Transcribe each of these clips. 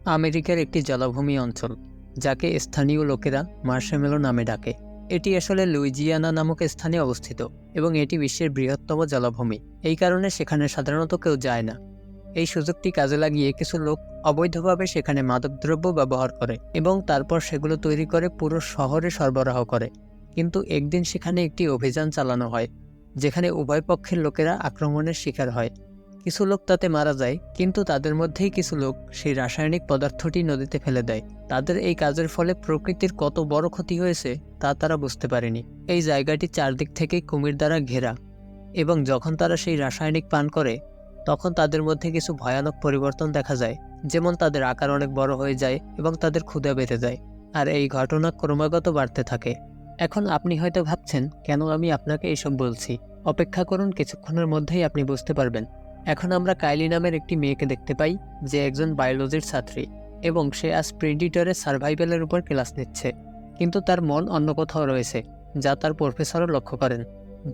আমেরিকার একটি জলাভূমি অঞ্চল যাকে স্থানীয় লোকেরা মার্শমেলো নামে ডাকে। এটি আসলে লুইজিয়ানা নামক স্থানে অবস্থিত এবং এটি বিশ্বের বৃহত্তম জলাভূমি। এই কারণে সেখানে সাধারণত কেউ যায় না। এই সুযোগটি কাজে লাগিয়ে কিছু লোক অবৈধভাবে সেখানে মাদকদ্রব্য ব্যবহার করে এবং তারপর সেগুলো তৈরি করে পুরো শহরে সরবরাহ করে। কিন্তু একদিন সেখানে একটি অভিযান চালানো হয় যেখানে উভয় পক্ষের লোকেরা আক্রমণের শিকার হয়। কিছু লোক তাতে মারা যায়, কিন্তু তাদের মধ্যেই কিছু লোক সেই রাসায়নিক পদার্থটি নদীতে ফেলে দেয়। তাদের এই কাজের ফলে প্রকৃতির কত বড় ক্ষতি হয়েছে তা তারা বুঝতে পারেনি। এই জায়গাটি চারদিক থেকে কুমির দ্বারা ঘেরা এবং যখন তারা সেই রাসায়নিক পান করে তখন তাদের মধ্যে কিছু ভয়ানক পরিবর্তন দেখা যায়, যেমন তাদের আকার অনেক বড় হয়ে যায় এবং তাদের ক্ষুধা বেড়ে যায়। আর এই ঘটনা ক্রমাগত বাড়তে থাকে। এখন আপনি হয়তো ভাবছেন কেন আমি আপনাকে এইসব বলছি। অপেক্ষা করুন, কিছুক্ষণের মধ্যেই আপনি বুঝতে পারবেন। এখন আমরা কাইলি নামের একটি মেয়েকে দেখতে পাই যে একজন বায়োলজির ছাত্রী এবং সে আজ প্রেডিটরের সার্ভাইভালের উপর ক্লাস নিচ্ছে। কিন্তু তার মন অন্য কোথাও রয়েছে, যা তার প্রফেসরও লক্ষ্য করেন।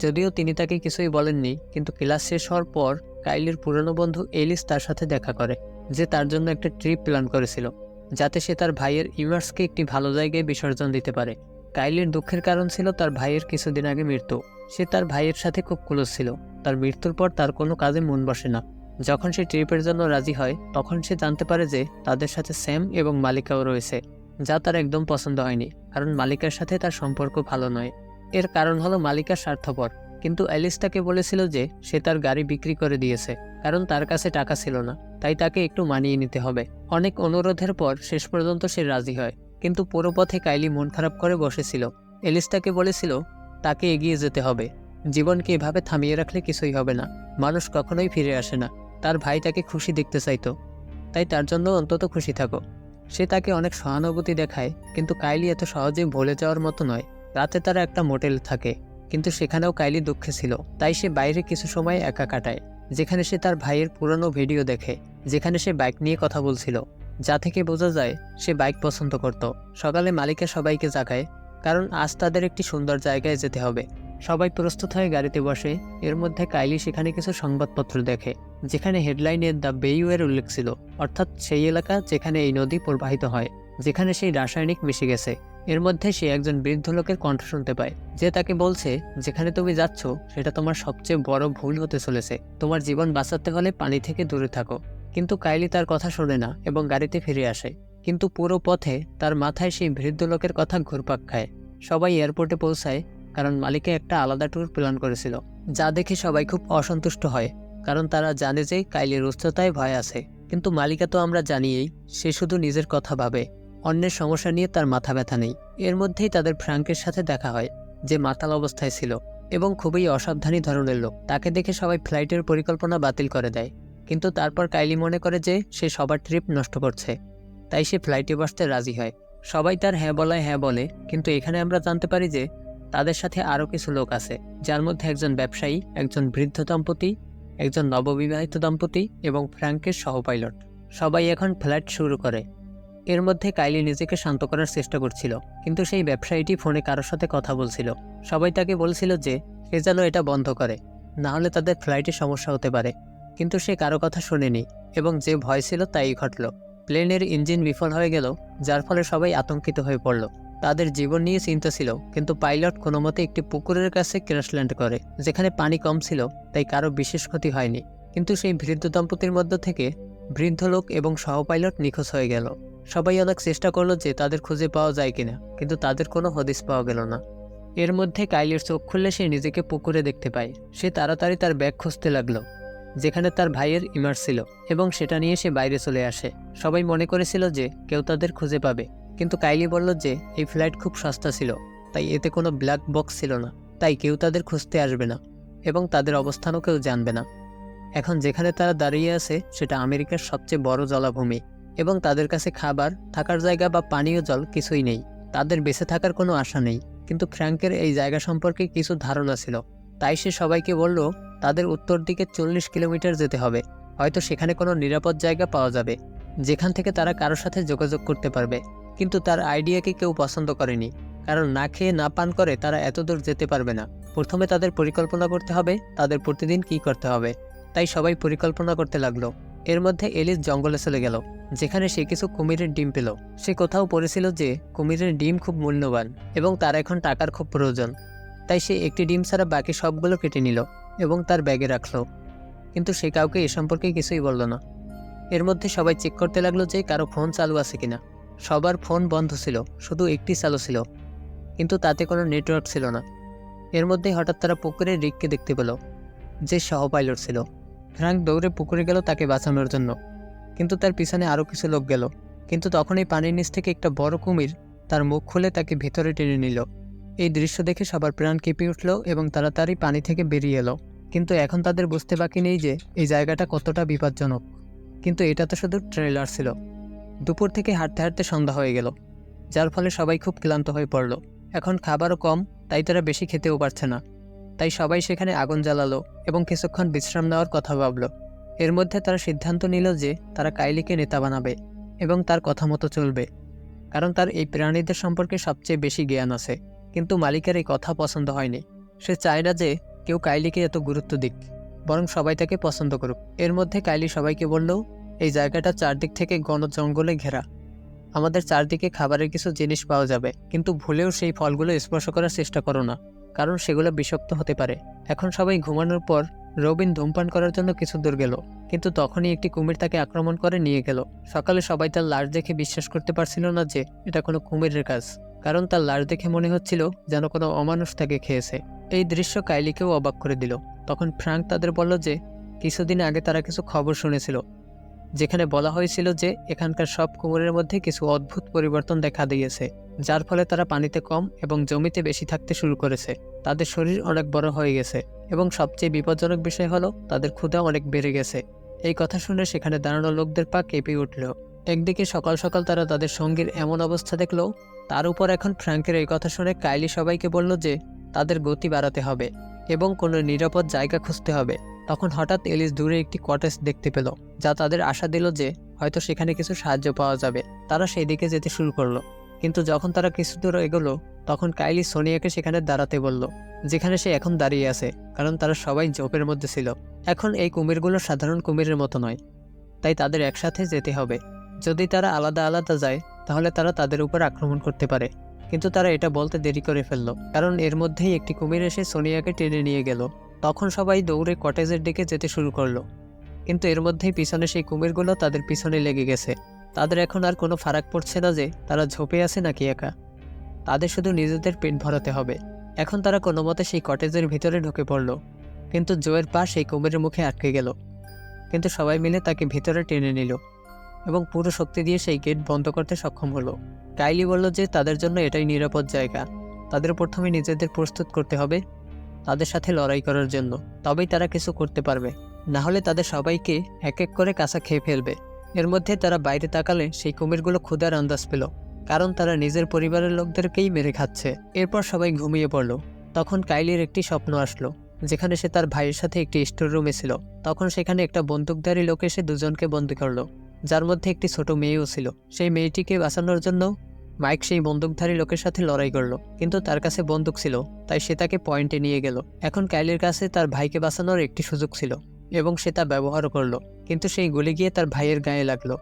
যদিও তিনি তাকে কিছুই বলেননি, কিন্তু ক্লাস শেষ হওয়ার পর কাইলির পুরনো বন্ধু এলিস তার সাথে দেখা করে, যে তার জন্য একটা ট্রিপ প্ল্যান করেছিল যাতে সে তার ভাইয়ের ইমার্সকে একটি ভালো জায়গায় বিসর্জন দিতে পারে। কাইলির দুঃখের কারণ ছিল তার ভাইয়ের কিছুদিন আগে মৃত্যু। সে তার ভাইয়ের সাথে খুব ক্লোজ ছিল। তার মৃত্যুর পর তার কোনো কাজে মন বসে না। যখন সে ট্রিপের জন্য রাজি হয় তখন সে জানতে পারে যে তাদের সাথে স্যাম এবং মালিকাও রয়েছে, যা তার একদম পছন্দ হয়নি, কারণ মালিকার সাথে তার সম্পর্ক ভালো নয়। এর কারণ হলো মালিকা স্বার্থপর। কিন্তু অ্যালিস তাকে বলেছিল যে সে তার গাড়ি বিক্রি করে দিয়েছে কারণ তার কাছে টাকা ছিল না, তাই তাকে একটু মানিয়ে নিতে হবে। অনেক অনুরোধের পর শেষ পর্যন্ত সে রাজি হয়, কিন্তু পুরো পথে কাইলি মন খারাপ করে বসেছিল। এলিস তাকে বলেছিল তাকে এগিয়ে যেতে হবে। জীবনকে এভাবে থামিয়ে রাখলে কিছুই হবে না। মানুষ কখনোই ফিরে আসে না। তার ভাই তাকে খুশি দেখতে চাইতো, তাই তার জন্য অন্তত খুশি থাকো। সে তাকে অনেক সহানুভূতি দেখায়, কিন্তু কাইলি এত সহজে ভুলে যাওয়ার মতো নয়। রাতে তারা একটা মোটেল থাকে, কিন্তু সেখানেও কাইলি দুঃখে ছিল। তাই সে বাইরে কিছু সময় একা কাটায়, যেখানে সে তার ভাইয়ের পুরনো ভিডিও দেখে, যেখানে সে বাইক নিয়ে কথা বলছিল, যা থেকে বোঝা যায় সে বাইক পছন্দ করত। সকালে মালিকা সবাইকে জাগায়, কারণ আজ তাদের একটি সুন্দর জায়গায় যেতে হবে। সবাই প্রস্তুত হয়ে গাড়িতে বসে। এর মধ্যে কাইলি সেখানে কিছু সংবাদপত্র দেখে, যেখানে হেডলাইনে দ্য বেইউয়ের উল্লেখ ছিল, অর্থাৎ সেই এলাকা যেখানে এই নদী প্রবাহিত হয়, যেখানে সেই রাসায়নিক মিশে গেছে। এর মধ্যে সে একজন বৃদ্ধ লোকের কণ্ঠ শুনতে পায়, যে তাকে বলছে যেখানে তুমি যাচ্ছ সেটা তোমার সবচেয়ে বড় ভুল হতে চলেছে। তোমার জীবন বাঁচাতে হলে পানি থেকে দূরে থাকো। কিন্তু কাইলি তার কথা শোনে না এবং গাড়িতে ফিরে আসে। কিন্তু পুরো পথে তার মাথায় সেই বৃদ্ধ লোকের কথা ঘুরপাক খায়। সবাই এয়ারপোর্টে পৌঁছায়, কারণ মালিকা একটা আলাদা ট্যুর প্ল্যান করেছিল, যা দেখে সবাই খুব অসন্তুষ্ট হয়, কারণ তারা জানে যে কাইলির উচ্চতায় ভয় আছে। কিন্তু মালিকা তো আমরা জানিয়েই, সে শুধু নিজের কথা ভাবে, অন্যের সমস্যা নিয়ে তার মাথা ব্যথা নেই। এর মধ্যেই তাদের ফ্র্যাঙ্কের সাথে দেখা হয়, যে মাতাল অবস্থায় ছিল এবং খুবই অসাবধানী ধরনের লোক। তাকে দেখে সবাই ফ্লাইটের পরিকল্পনা বাতিল করে দেয়, কিন্তু তারপর কাইলি মনে করে যে সে সবার ট্রিপ নষ্ট করছে, তাই সে ফ্লাইটে বসতে রাজি হয়। সবাই তার হ্যাঁ বলায় হ্যাঁ বলে, কিন্তু এখানে আমরা জানতে পারি যে তাদের সাথে আরও কিছু লোক আছে, যার মধ্যে একজন ব্যবসায়ী, একজন বৃদ্ধ দম্পতি, একজন নববিবাহিত দম্পতি এবং ফ্র্যাঙ্কের সহপাইলট। সবাই এখন ফ্লাইট শুরু করে। এর মধ্যে কাইলি নিজেকে শান্ত করার চেষ্টা করছিল, কিন্তু সেই ব্যবসায়ীটি ফোনে কারোর সাথে কথা বলছিল। সবাই তাকে বলছিল যে সে যেন এটা বন্ধ করে, না হলে তাদের ফ্লাইটে সমস্যা হতে পারে। কিন্তু সে কারো কথা শোনেনি এবং যে ভয় ছিল তাই ঘটল। প্লেনের ইঞ্জিন বিফল হয়ে গেল, যার ফলে সবাই আতঙ্কিত হয়ে পড়ল। তাদের জীবন নিয়ে চিন্তা ছিল, কিন্তু পাইলট কোনোমতে একটি পুকুরের কাছে ক্র্যাশল্যান্ড করে, যেখানে পানি কম ছিল, তাই কারো বিশেষ ক্ষতি হয়নি। কিন্তু সেই বৃদ্ধ দম্পতির মধ্য থেকে বৃদ্ধ লোক এবং সহপাইলট নিখোঁজ হয়ে গেল। সবাই অনেক চেষ্টা করলো যে তাদের খুঁজে পাওয়া যায় কিনা, কিন্তু তাদের কোনো হদিস পাওয়া গেল না। এর মধ্যে কাইলির চোখ খুললে সে নিজেকে পুকুরে দেখতে পায়। সে তাড়াতাড়ি তার ব্যাগ খুঁজতে লাগলো, যেখানে তার ভাইয়ের ইমার্স ছিল, এবং সেটা নিয়ে সে বাইরে চলে আসে। সবাই মনে করেছিল যে কেউ তাদের খুঁজে পাবে, কিন্তু কাইলি বলল যে এই ফ্লাইট খুব সস্তা ছিল, তাই এতে কোনো ব্ল্যাক বক্স ছিল না, তাই কেউ তাদের খুঁজতে আসবে না এবং তাদের অবস্থানও কেউ জানবে না। এখন যেখানে তারা দাঁড়িয়ে আছে সেটা আমেরিকার সবচেয়ে বড় জলাভূমি, এবং তাদের কাছে খাবার, থাকার জায়গা বা পানীয় জল কিছুই নেই। তাদের বেঁচে থাকার কোনো আশা নেই। কিন্তু ফ্র্যাঙ্কের এই জায়গা সম্পর্কে কিছু ধারণা ছিল, তাই সে সবাইকে বলল তাদের উত্তর দিকে 40 কিলোমিটার যেতে হবে। হয়তো সেখানে কোনো নিরাপদ জায়গা পাওয়া যাবে, যেখান থেকে তারা কারোর সাথে যোগাযোগ করতে পারবে। কিন্তু তার আইডিয়াকে কেউ পছন্দ করেনি, কারণ না খেয়ে না পান করে তারা এত দূর যেতে পারবে না। প্রথমে তাদের পরিকল্পনা করতে হবে তাদের প্রতিদিন কী করতে হবে। তাই সবাই পরিকল্পনা করতে লাগলো। এর মধ্যে এলিস জঙ্গলে চলে গেল, যেখানে সে কিছু কুমিরের ডিম পেল। সে কোথাও পড়েছিল যে কুমিরের ডিম খুব মূল্যবান এবং তার এখন টাকার খুব প্রয়োজন। তাই সে একটি ডিম ছাড়া বাকি সবগুলো কেটে নিল এবং তার ব্যাগে রাখল। কিন্তু সে কাউকে এ সম্পর্কে কিছুই বলল না। এর মধ্যে সবাই চেক করতে লাগলো যে কারো ফোন চালু আছে কিনা। সবার ফোন বন্ধ ছিল, শুধু একটি চালু ছিল, কিন্তু তাতে কোনো নেটওয়ার্ক ছিল না। এর মধ্যেই হঠাৎ তারা পুকুরে রিককে দেখতে পেল, যে সহ পাইলট ছিল। ফ্র্যাঙ্ক দৌড়ে পুকুরে গেল তাকে বাঁচানোর জন্য, কিন্তু তার পিছনে আরও কিছু লোক গেল। কিন্তু তখনই পানির নিচ থেকে একটা বড় কুমির তার মুখ খুলে তাকে ভেতরে টেনে নিল। এই দৃশ্য দেখে সবার প্রাণ কেঁপে উঠল এবং তাড়াতাড়ি পানি থেকে বেরিয়ে এলো। কিন্তু এখন তাদের বুঝতে বাকি নেই যে এই জায়গাটা কতটা বিপজ্জনক। কিন্তু এটা তো শুধু ট্রেলার ছিল। দুপুর থেকে হাঁটতে হাঁটতে সন্ধ্যা হয়ে গেল, যার ফলে সবাই খুব ক্লান্ত হয়ে পড়ল। এখন খাবারও কম, তাই তারা বেশি খেতেও পারছে না। তাই সবাই সেখানে আগুন জ্বালালো এবং কিছুক্ষণ বিশ্রাম নেওয়ার কথা ভাবল। এর মধ্যে তারা সিদ্ধান্ত নিল যে তারা কাইলিকে নেতা বানাবে এবং তার কথা মতো চলবে, কারণ তার এই প্রাণীদের সম্পর্কে সবচেয়ে বেশি জ্ঞান আছে। কিন্তু মালিকের এই কথা পছন্দ হয়নি। সে চায় না যে কেউ কাইলিকে এত গুরুত্ব দিক, বরং সবাই তাকে পছন্দ করুক। এর মধ্যে কাইলি সবাইকে বলল, এই জায়গাটা চারদিক থেকে ঘন জঙ্গলে ঘেরা। আমাদের চারদিকে খাবারের কিছু জিনিস পাওয়া যাবে, কিন্তু ভুলেও সেই ফলগুলো স্পর্শ করার চেষ্টা করো না, কারণ সেগুলো বিষাক্ত হতে পারে। এখন সবাই ঘুমানোর পর রবিন ধূমপান করার জন্য কিছু দূর গেল, কিন্তু তখনই একটি কুমির তাকে আক্রমণ করে নিয়ে গেল। সকালে সবাই তার লাশ দেখে বিশ্বাস করতে পারছিল না যে এটা কোনো কুমিরের কাজ, কারণ তার লাশ দেখে মনে হচ্ছিল যেন কোনো অমানুষ তাকে খেয়েছে। এই দৃশ্য কাইলিকেও অবাক করে দিল। তখন ফ্র্যাঙ্ক তাদের বলল যে কিছুদিন আগে তারা কিছু খবর শুনেছিল, যেখানে বলা হয়েছিল যে এখানকার সব কুমিরের মধ্যে কিছু অদ্ভুত পরিবর্তন দেখা দিয়েছে, যার ফলে তারা পানিতে কম এবং জমিতে বেশি থাকতে শুরু করেছে। তাদের শরীর অনেক বড় হয়ে গেছে এবং সবচেয়ে বিপজ্জনক বিষয় হলো তাদের ক্ষুধা অনেক বেড়ে গেছে। এই কথা শুনে সেখানে দাঁড়ানো লোকদের পা কেঁপে উঠল। একদিকে সকাল সকাল তারা তাদের সঙ্গীর এমন অবস্থা দেখল, তার উপর এখন ফ্র্যাঙ্কের এই কথা শুনে কাইলি সবাইকে বলল যে তাদের গতি বাড়াতে হবে এবং কোনো নিরাপদ জায়গা খুঁজতে হবে। তখন হঠাৎ এলিস দূরে একটি কটেজ দেখতে পেল, যা তাদের আশা দিল যে হয়তো সেখানে কিছু সাহায্য পাওয়া যাবে। তারা সেই দিকে যেতে শুরু করলো, কিন্তু যখন তারা কিছু দূর এগোলো তখন কাইলি সোনিয়াকে সেখানে দাঁড়াতে বলল, যেখানে সে এখন দাঁড়িয়ে আছে, কারণ তারা সবাই ঝোপের মধ্যে ছিল। এখন এই কুমিরগুলো সাধারণ কুমিরের মতো নয়, তাই তাদের একসাথে যেতে হবে। যদি তারা আলাদা আলাদা যায় তাহলে তারা তাদের উপর আক্রমণ করতে পারে। কিন্তু তারা এটা বলতে দেরি করে ফেলল, কারণ এর মধ্যেই একটি কুমির এসে সোনিয়াকে টেনে নিয়ে গেল। তখন সবাই দৌড়ে কটেজের দিকে যেতে শুরু করলো, কিন্তু এর মধ্যেই পিছনে সেই কুমিরগুলো তাদের পিছনে লেগে গেছে। তাদের এখন আর কোনো ফারাক পড়ছে না যে তারা ঝোপে আছে নাকি একা, তাদের শুধু নিজেদের পেট ভরাতে হবে। এখন তারা কোনো মতে সেই কটেজের ভিতরে ঢুকে পড়ল, কিন্তু জোয়ের পা সেই কুমিরের মুখে আটকে গেল। কিন্তু সবাই মিলে তাকে ভিতরে টেনে নিল এবং পুরো শক্তি দিয়ে সেই গেট বন্ধ করতে সক্ষম হলো। কাইলি বলল যে তাদের জন্য এটাই নিরাপদ জায়গা। তাদের প্রথমে নিজেদের প্রস্তুত করতে হবে তাদের সাথে লড়াই করার জন্য, তবেই তারা কিছু করতে পারবে, না হলে তাদের সবাইকে এক এক করে কাঁচা খেয়ে ফেলবে। এর মধ্যে তারা বাইরে তাকালে সেই কুমিরগুলো ক্ষুধার আন্দাজ পেল, কারণ তারা নিজের পরিবারের লোকদেরকেই মেরে খাচ্ছে। এরপর সবাই ঘুমিয়ে পড়ল। তখন কাইলির একটি স্বপ্ন আসলো, যেখানে সে তার ভাইয়ের সাথে একটি স্টোর রুমে ছিল। তখন সেখানে একটা বন্দুকধারী লোক এসে দুজনকে বন্দী করলো, যার মধ্যে একটি ছোট মেয়েও ছিল। সেই মেয়েটিকে বাঁচানোর জন্য মাইক সেই বন্দুকধারী লোকের সাথে লড়াই করলো, কিন্তু তার কাছে বন্দুক ছিল, তাই সে তাকে পয়েন্টে নিয়ে গেল। এখন কাইলির কাছে তার ভাইকে বাঁচানোর একটি সুযোগ ছিল এবং সে তা ব্যবহারও করলো, কিন্তু সেই গুলি গিয়ে তার ভাইয়ের গায়ে লাগলো,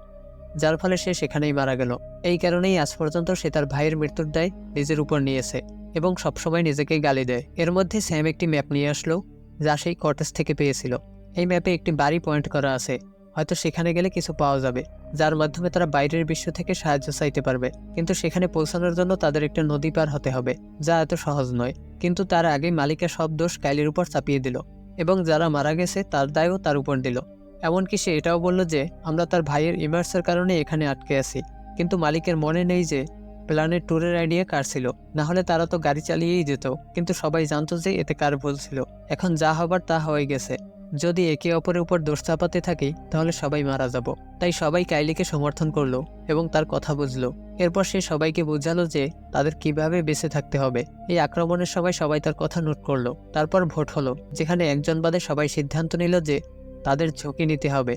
যার ফলে সে সেখানেই মারা গেল। এই কারণেই আজ পর্যন্ত সে তার ভাইয়ের মৃত্যুর দায় নিজের উপর নিয়েছে এবং সবসময় নিজেকে গালি দেয়। এর মধ্যে স্যাম একটি ম্যাপ নিয়ে আসলো, যা সেই কটেজ থেকে পেয়েছিল। এই ম্যাপে একটি বাড়ি পয়েন্ট করা আছে, হয়তো সেখানে গেলে কিছু পাওয়া যাবে, যার মাধ্যমে তারা বাইরের বিশ্ব থেকে সাহায্য চাইতে পারবে। কিন্তু সেখানে পৌঁছানোর জন্য তাদের একটা নদী পার হতে হবে, যা এত সহজ নয়। কিন্তু তার আগে মালিকের সব দোষ কাইলির উপর চাপিয়ে দিল এবং যারা মারা গেছে তার দায়ও তার উপর দিল। এমনকি সে এটাও বলল যে আমরা তার ভাইয়ের ইমার্সের কারণে এখানে আটকে আছি। কিন্তু মালিকের মনে নেই যে প্ল্যানের ট্যুরের আইডিয়া কার ছিল, না হলে তারা তো গাড়ি চালিয়েই যেত। কিন্তু সবাই জানতো যে এতে কার ভুল ছিল। এখন যা হবার তা হয়ে গেছে, যদি একে অপরের উপর দোষ চাপাতে থাকি তাহলে সবাই মারা যাব। তাই সবাই কাইলিকে সমর্থন করলো এবং তার কথা বুঝলো। এরপর সে সবাইকে বোঝালো যে তাদের কিভাবে বেঁচে থাকতে হবে। এই আক্রমণের সময় সবাই তার কথা নোট করলো। তারপর ভোট হলো, যেখানে একজন বাদে সবাই সিদ্ধান্ত নিল যে তাদের ঝুঁকি নিতে হবে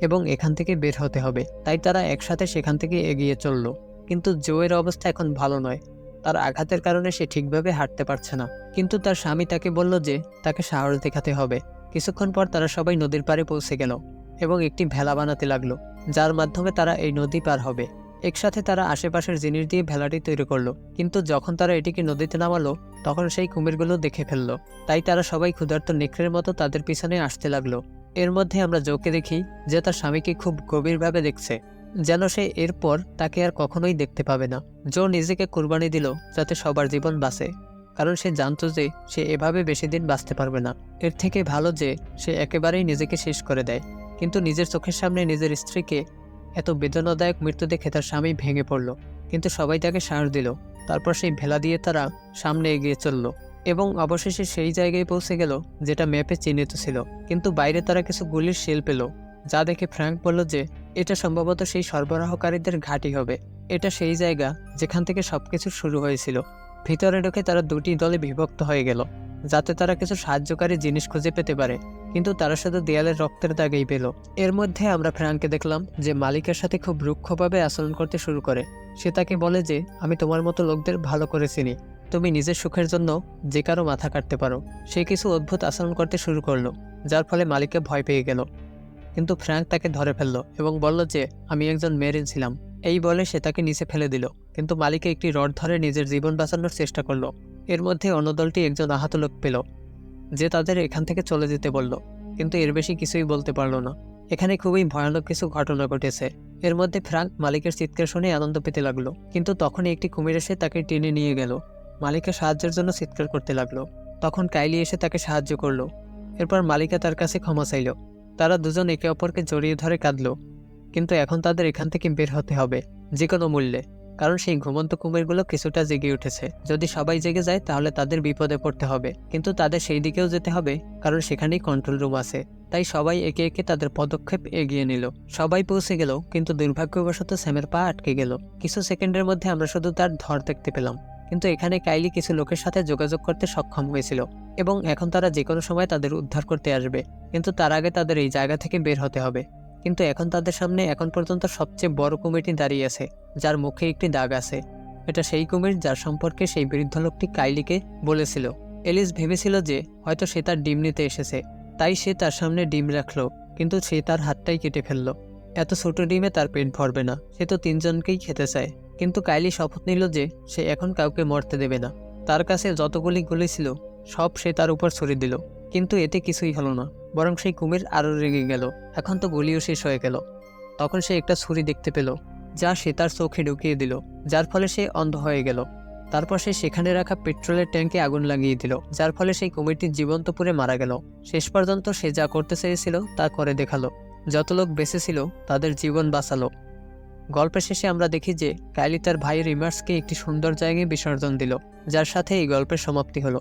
এবং এখান থেকে বের হতে হবে। তাই তারা একসাথে সেখান থেকে এগিয়ে চলল। কিন্তু জোয়ের অবস্থা এখন ভালো নয়। তার আঘাতের কারণে সে ঠিকভাবে হাঁটতে পারছে না, কিন্তু তার স্বামী তাকে বলল যে তাকে সাহস দেখাতে হবে। কিছুক্ষণ পর তারা সবাই নদীর পাড়ে পৌঁছে গেল এবং একটি ভেলা বানাতে লাগলো, যার মাধ্যমে তারা এই নদী পার হবে। একসাথে তারা আশেপাশের জিনিস দিয়ে ভেলাটি তৈরি করলো, কিন্তু যখন তারা এটিকে নদীতে নামালো তখন সেই কুমিরগুলো দেখে ফেললো। তাই তারা সবাই ক্ষুধার্ত নেকড়ের মতো তাদের পিছনে আসতে লাগলো। এর মধ্যে আমরা জোকে দেখি যে তার স্বামীকে খুব গভীরভাবে দেখছে, যেন সে এরপর তাকে আর কখনোই দেখতে পাবে না। জো নিজেকে কুরবানি দিল যাতে সবার জীবন বাঁচে, কারণ সে জানতো যে সে এভাবে বেশি দিন বাঁচতে পারবে না। এর থেকে ভালো যে সে একেবারেই নিজেকে শেষ করে দেয়। কিন্তু নিজের চোখের সামনে নিজের স্ত্রীকে এত বেদনাদায়ক মৃত্যু দেখে তার স্বামী ভেঙে পড়ল, কিন্তু সবাই তাকে সাহস দিল। তারপর সেই ভেলা দিয়ে তারা সামনে এগিয়ে চলল এবং অবশেষে সেই জায়গায় পৌঁছে গেল যেটা ম্যাপে চিহ্নিত ছিল। কিন্তু বাইরে তারা কিছু গুলির শেল পেল, যা দেখে ফ্র্যাঙ্ক বলল যে এটা সম্ভবত সেই সরবরাহকারীদের ঘাঁটি হবে। এটা সেই জায়গা যেখান থেকে সবকিছু শুরু হয়েছিল। ভিতরে ঢুকে তারা দুটি দলে বিভক্ত হয়ে গেল, যাতে তারা কিছু সাহায্যকারী জিনিস খুঁজে পেতে পারে, কিন্তু তারা শুধু দেয়ালের রক্তের দাগেই পেল। এর মধ্যে আমরা ফ্র্যাঙ্ককে দেখলাম যে মালিকের সাথে খুব রুক্ষভাবে আচরণ করতে শুরু করে। সে তাকে বলে যে আমি তোমার মতো লোকদের ভালো করে চিনি, তুমি নিজের সুখের জন্য যে কারো মাথা কাটতে পারো। সে কিছু অদ্ভুত আচরণ করতে শুরু করলো, যার ফলে মালিককে ভয় পেয়ে গেল। কিন্তু ফ্র্যাঙ্ক তাকে ধরে ফেলল এবং বলল যে আমি একজন মেরিন ছিলাম। এই বলে সে তাকে নিচে ফেলে দিল, কিন্তু মালিকে একটি রড ধরে নিজের জীবন বাঁচানোর চেষ্টা করলো। এর মধ্যে অন্য দলটি একজন আহত লোক পেল, যে তাদের এখান থেকে চলে যেতে বলল, কিন্তু এর বেশি কিছুই বলতে পারল না। এখানে খুবই ভয়ানক কিছু ঘটনা ঘটেছে। এর মধ্যে ফ্র্যাঙ্ক মালিকের চিৎকার শুনে আনন্দ পেতে লাগলো, কিন্তু তখনই একটি কুমির এসে তাকে টেনে নিয়ে গেল। মালিকের সাহায্যের জন্য চিৎকার করতে লাগলো। তখন কাইলি এসে তাকে সাহায্য করলো। এরপর মালিকা তার কাছে ক্ষমা চাইল। তারা দুজন একে অপরকে জড়িয়ে ধরে কাঁদলো, কিন্তু এখন তাদের এখান থেকে বের হতে হবে যে কোনো মূল্যে, কারণ সেই ঘুমন্ত কুমিরগুলো কিছুটা জেগে উঠেছে। যদি সবাই জেগে যায় তাহলে তাদের বিপদে পড়তে হবে, কিন্তু তাদের সেই দিকেও যেতে হবে, কারণ সেখানেই কন্ট্রোল রুম আছে। তাই সবাই একে একে তাদের পদক্ষেপ এগিয়ে নিল। সবাই পৌঁছে গেল, কিন্তু দুর্ভাগ্যবশত স্যামের পা আটকে গেল। কিছু সেকেন্ডের মধ্যে আমরা শুধু তার ধর দেখতে পেলাম, কিন্তু এখানে কাইলি কিছু লোকের সাথে যোগাযোগ করতে সক্ষম হয়েছিল এবং এখন তারা যে কোনো সময় তাদের উদ্ধার করতে আসবে, কিন্তু তার আগে তাদের এই জায়গা থেকে বের হতে হবে। কিন্তু এখন তাদের সামনে এখন পর্যন্ত সবচেয়ে বড় কুমিরটি দাঁড়িয়ে আছে, যার মুখে একটি দাগ আছে। এটা সেই কুমির যার সম্পর্কে সেই বৃদ্ধ লোকটি কাইলিকে বলেছিল। এলিস ভেবেছিল যে হয়তো সে তার ডিম নিতে এসেছে, তাই সে তার সামনে ডিম রাখলো, কিন্তু সে তার হাতটাই কেটে ফেললো। এত ছোট ডিমে তার পেট ভরবে না, সে তো তিনজনকেই খেতে চায়। কিন্তু কাইলি শপথ নিল যে সে এখন কাউকে মরতে দেবে না। তার কাছে যতগুলি গুলি ছিল সব সে তার উপর ছড়িয়ে দিল, কিন্তু এতে কিছুই হলো না, বরং সেই কুমির আরও রেগে গেল। এখন তো গুলিও শেষ হয়ে গেল। তখন সে একটা ছুরি দেখতে পেল, যা সে তার চোখে ঢুকিয়ে দিল, যার ফলে সে অন্ধ হয়ে গেল। তারপর সে সেখানে রাখা পেট্রোলের ট্যাঙ্কে আগুন লাগিয়ে দিল, যার ফলে সেই কুমিরটি জীবন্ত পুড়ে মারা গেল। শেষ পর্যন্ত সে যা করতে চেয়েছিল তা করে দেখালো। যত লোক বেঁচে ছিল তাদের জীবন বাঁচালো। গল্পের শেষে আমরা দেখি যে কাইলি তার ভাই রিমার্সকে একটি সুন্দর জায়গায় বিসর্জন দিল, যার সাথে এই গল্পের সমাপ্তি হলো।